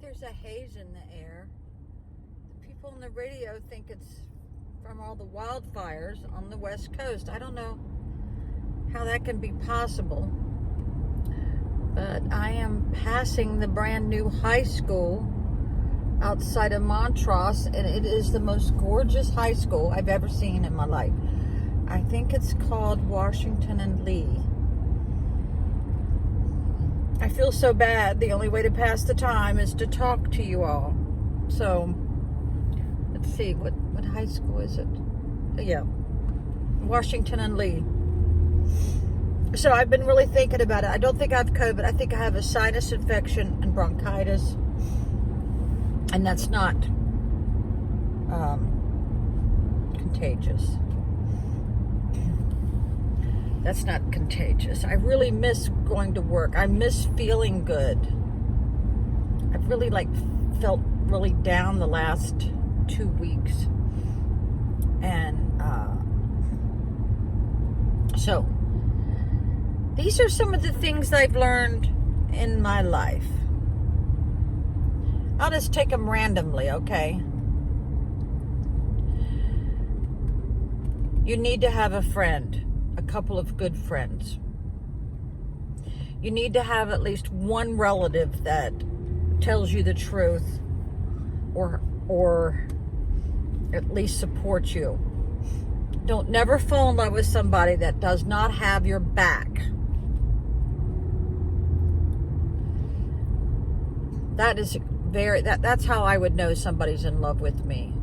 There's a haze in the air. The people on the radio think it's from all the wildfires on the West Coast. I don't know how that can be possible. But I am passing the brand new high school outside of Montrose, and it is the most gorgeous high school I've ever seen in my life. I think it's called Washington and Lee. I feel so bad. The only way to pass the time is to talk to you all. So, let's see, what high school is it? Yeah, Washington and Lee. So I've been really thinking about it. I don't think I have COVID. I think I have a sinus infection and bronchitis. And that's not contagious. That's not contagious. I really miss going to work. I miss feeling good. I've really felt really down the last 2 weeks. And so these are some of the things I've learned in my life. I'll just take them randomly, okay? You need to have a friend. A couple of good friends. You need to have at least one relative that tells you the truth or at least supports you. Don't never fall in love with somebody that does not have your back. That's how I would know somebody's in love with me.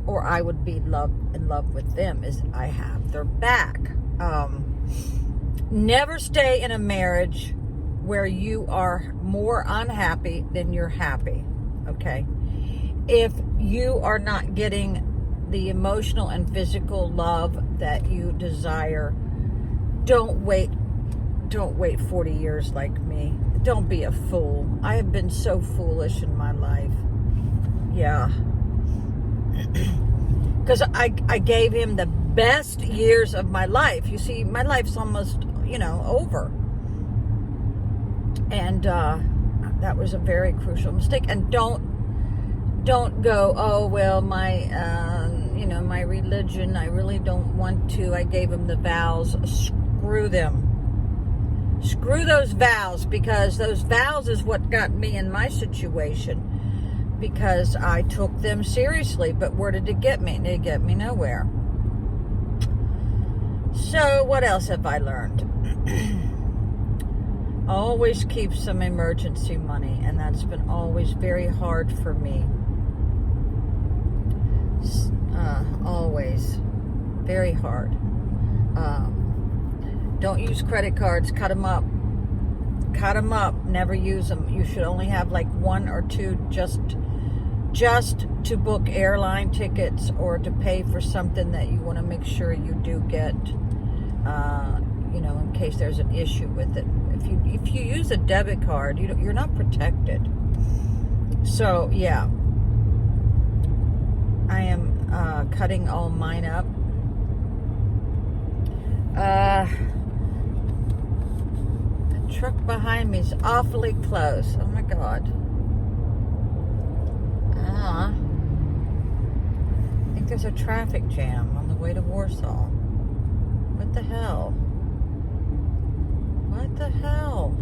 Or I would be in love with them, is I have their back. Never stay in a marriage where you are more unhappy than you're happy, okay? If you are not getting the emotional and physical love that you desire, don't wait 40 years like me. Don't be a fool. I have been so foolish in my life. Yeah. Because I gave him the best years of my life. You see, my life's almost, over. And that was a very crucial mistake. And don't go, oh, well, my religion, I really don't want to. I gave him the vows. Screw them. Screw those vows, because those vows is what got me in my situation. Because I took them seriously, but where did it get me? It didn't get me nowhere. So what else have I learned? Always keep some emergency money, and that's been always very hard for me. Always very hard. Don't use credit cards. Cut them up. Never use them. You should only have one or two just to book airline tickets or to pay for something that you want to make sure you do get, in case there's an issue with it. If you use a debit card, you're not protected. So yeah, I am cutting all mine up. The truck behind me is awfully close. Oh my God. I think there's a traffic jam on the way to Warsaw. What the hell? What the hell?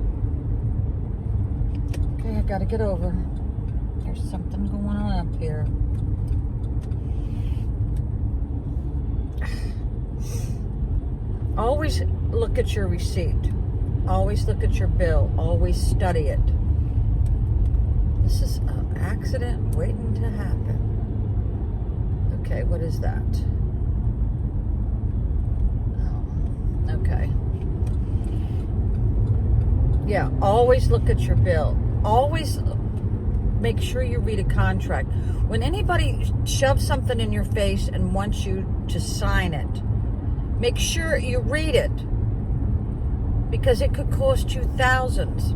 Okay, I gotta get over. There's something going on up here. Always look at your receipt. Always look at your bill. Always study it. This is an accident waiting to happen. Okay, what is that? Oh, okay. Yeah, always look at your bill. Always make sure you read a contract. When anybody shoves something in your face and wants you to sign it, make sure you read it, because it could cost you thousands.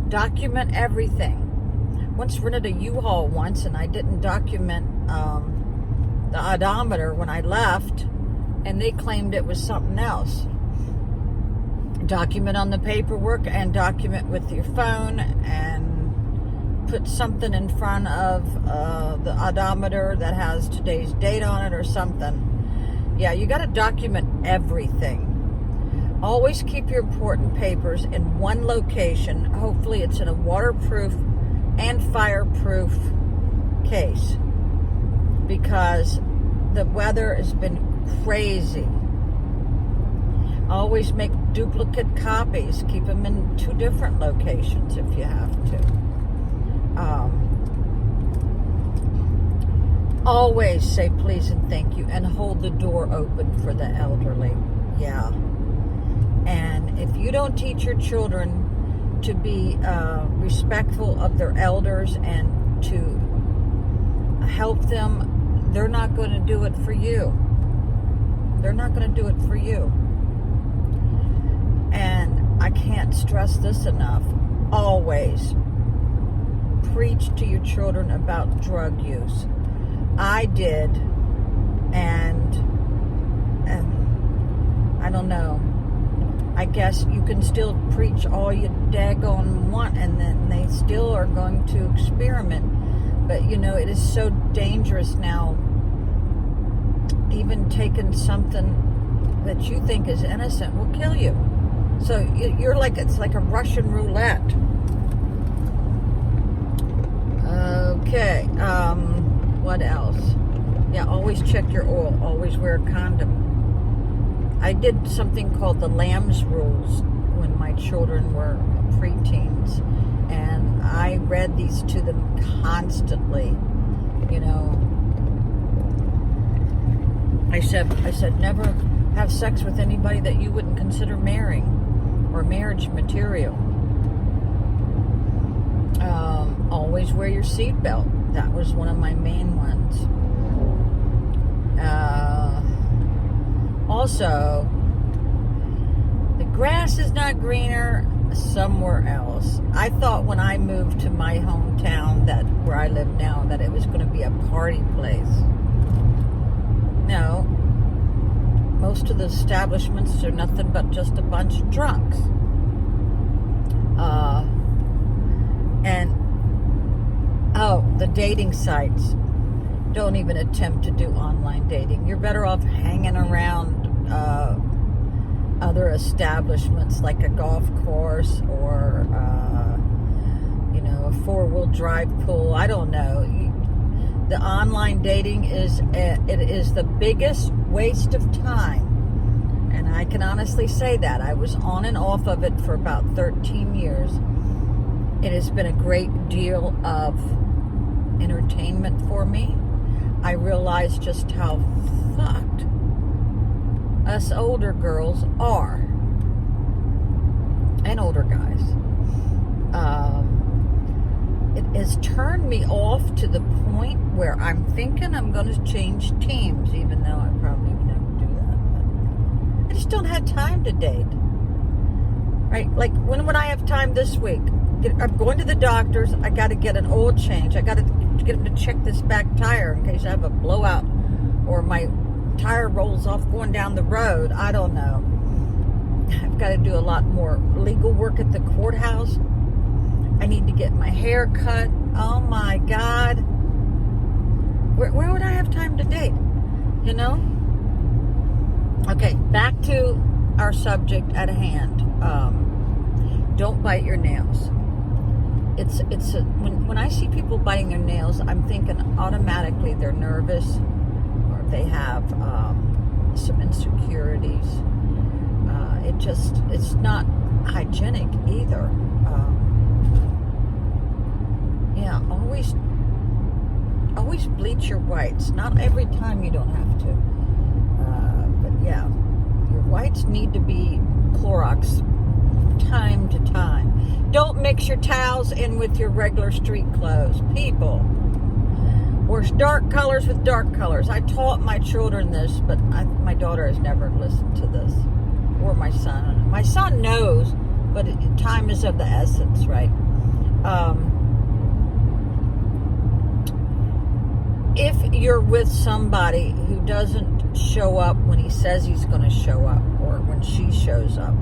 Document everything. Once rented a U-Haul once, and I didn't document the odometer when I left, and they claimed it was something else. Document on the paperwork and document with your phone, and put something in front of the odometer that has today's date on it or something. Yeah, you got to document everything. Always keep your important papers in one location. Hopefully it's in a waterproof and fireproof case, because the weather has been crazy. Always make duplicate copies. Keep them in 2 different locations if you have to. Always say please and thank you, and hold the door open for the elderly. Yeah. And if you don't teach your children to be respectful of their elders and to help them, they're not going to do it for you. They're not going to do it for you. And I can't stress this enough. Always preach to your children about drug use. I did, and I don't know. I guess you can still preach all you daggone want, and then they still are going to experiment. But, you know, it is so dangerous now. Even taking something that you think is innocent will kill you. So you're like, it's like a Russian roulette. Okay, what else? Yeah, always check your oil. Always wear a condom. I did something called the Lamb's Rules when my children were preteens, and I read these to them constantly. You know, I said never have sex with anybody that you wouldn't consider marrying or marriage material. Always wear your seatbelt. That was one of my main ones. Also, the grass is not greener somewhere else. I thought when I moved to my hometown, that where I live now, that it was going to be a party place. No. Most of the establishments are nothing but just a bunch of drunks. The dating sites. Don't even attempt to do online dating. You're better off hanging around other establishments like a golf course or, a 4-wheel drive pool. I don't know. The online dating is the biggest waste of time. And I can honestly say that. I was on and off of it for about 13 years. It has been a great deal of entertainment for me. I realized just how fucked us older girls are. And older guys. It has turned me off to the point where I'm thinking I'm going to change teams, even though I probably would never do that. But I just don't have time to date. Right? Like, when would I have time this week? I'm going to the doctor's. I got to get an oil change. I got to get them to check this back tire in case I have a blowout or my tire rolls off going down the road. I don't know. I've got to do a lot more legal work at the courthouse. I need to get my hair cut. Oh my God. Where would I have time to date? You know? Okay, back to our subject at hand. Don't bite your nails. When I see people biting their nails, I'm thinking automatically they're nervous or they have some insecurities. It's not hygienic either. Always bleach your whites. Not every time, you don't have to. But yeah, your whites need to be Clorox time to time. Don't mix your towels in with your regular street clothes. People, or dark colors with dark colors. I taught my children this, but my daughter has never listened to this. Or my son. My son knows, but time is of the essence, right? If you're with somebody who doesn't show up when he says he's going to show up, or when she shows up,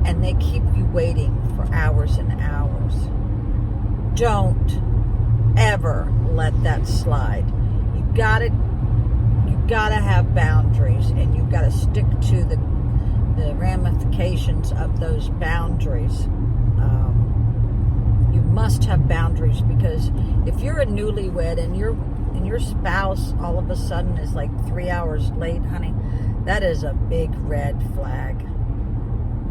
and they keep you waiting for hours and hours, don't ever let that slide. You gotta have boundaries, and you've got to stick to the ramifications of those boundaries. You must have boundaries, because if you're a newlywed and your spouse all of a sudden is like 3 hours late, honey, that is a big red flag.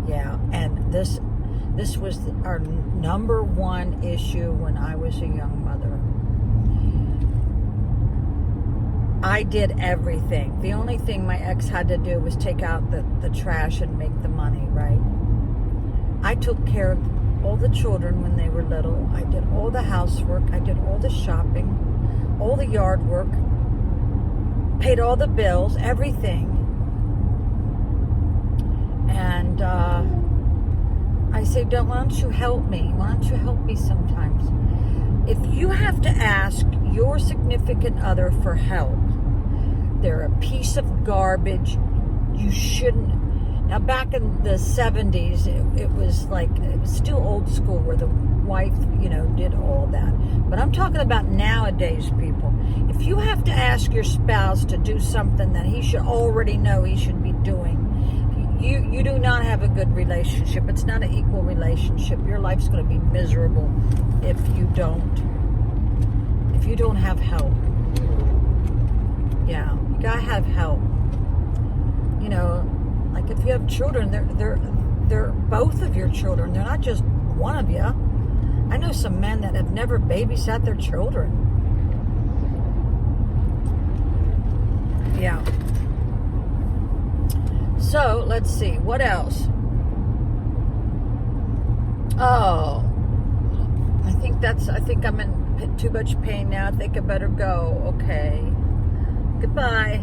Yeah, and this was our number one issue when I was a young mother. I did everything. The only thing my ex had to do was take out the trash and make the money, right? I took care of all the children when they were little. I did all the housework. I did all the shopping, all the yard work, paid all the bills, everything. And I say, why don't you help me? Why don't you help me sometimes? If you have to ask your significant other for help, they're a piece of garbage. You shouldn't. Now, back in the 70s, it was still old school where the wife, did all that. But I'm talking about nowadays, people. If you have to ask your spouse to do something that he should already know he should be doing, you do not have a good relationship. It's not an equal relationship. Your life's going to be miserable if you don't have help. Yeah, you gotta have help. Like if you have children, they're both of your children. They're not just one of you. I know some men that have never babysat their children. Yeah. So let's see, what else? Oh, I think I'm in too much pain now. I think I better go. Okay. Goodbye.